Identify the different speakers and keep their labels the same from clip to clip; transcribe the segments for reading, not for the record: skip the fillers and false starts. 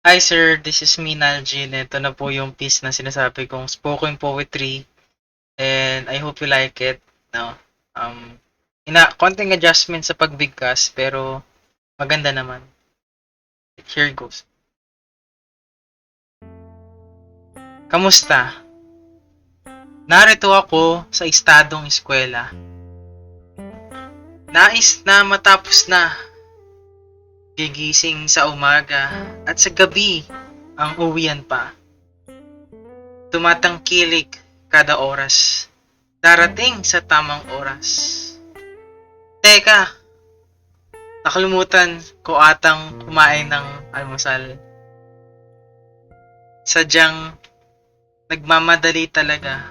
Speaker 1: Hi sir, this is me Naljin. Ito na po yung piece na sinasabi kong spoken poetry and I hope you like it. No. Konting adjustment sa pagbigkas pero maganda naman. Here goes. Kamusta? Narito ako sa estadong eskwela. Nais na matapos na. Gigising sa umaga at sa gabi ang uwian pa. Tumatangkilik kada oras. Darating sa tamang oras. Teka, nakalimutan ko atang kumain ng almusal. Sadyang nagmamadali talaga.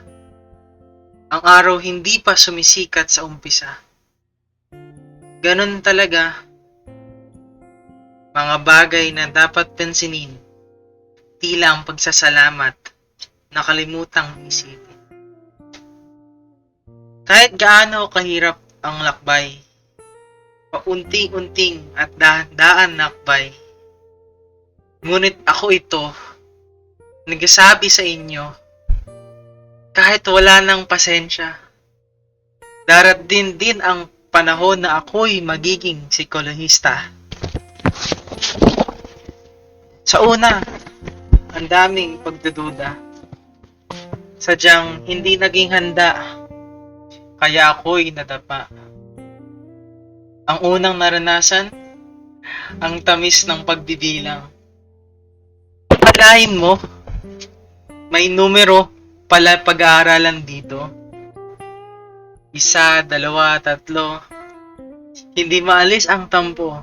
Speaker 1: Ang araw hindi pa sumisikat sa umpisa. Ganon talaga. Mga bagay na dapat pansinin. Tila ang pagsasalamat, nakalimutang isipin. Kahit gaano kahirap ang lakbay, paunti-unting at dahan-daan nakbay. Ngunit ako ito, nagsasabi sa inyo, kahit wala ng pasensya, darating din ang panahon na ako'y magiging psikolohista. Sa una, ang daming pagdududa. Sadyang hindi naging handa, kaya ako'y nadapa. Ang unang naranasan, ang tamis ng pagbibilang. Palain mo, may numero pala pag-aaralan dito. 1, 2, 3. Hindi maalis ang tampo.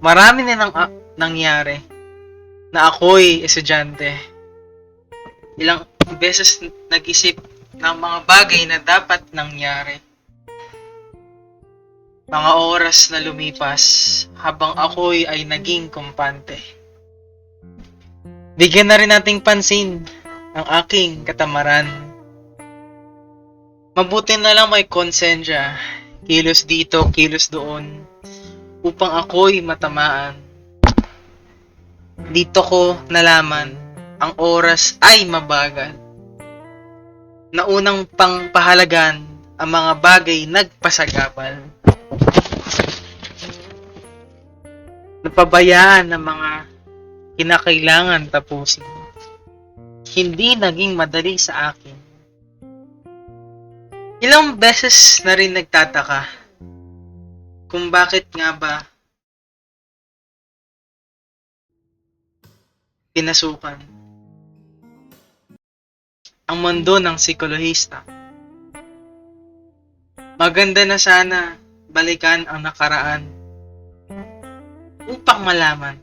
Speaker 1: Marami na nangyari na ako'y estudyante. Ilang beses nag-isip ng mga bagay na dapat nangyari. Mga oras na lumipas habang ako'y ay naging kumpante. Bigyan na rin nating pansin ang aking katamaran. Mabuti na lang may konsensya, kilos dito, kilos doon, upang ako'y matamaan. Dito ko nalaman, ang oras ay mabagal. Naunang pangpahalagan, ang mga bagay nagpasagabal. Napabayaan ng mga kinakailangan tapusin. Hindi naging madali sa akin. Ilang beses na rin nagtataka kung bakit nga ba pinasukan ang mundo ng psikolohista. Maganda na sana balikan ang nakaraan upang malaman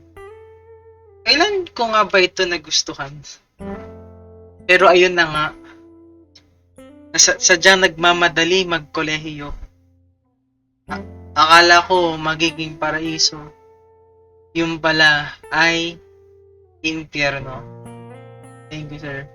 Speaker 1: kailan ko nga ba ito nagustuhan. Pero ayun na nga, sadyang nagmamadali magkolehiyo. Akala ko magiging paraiso. Yung pala ay impyerno. Thank you, sir.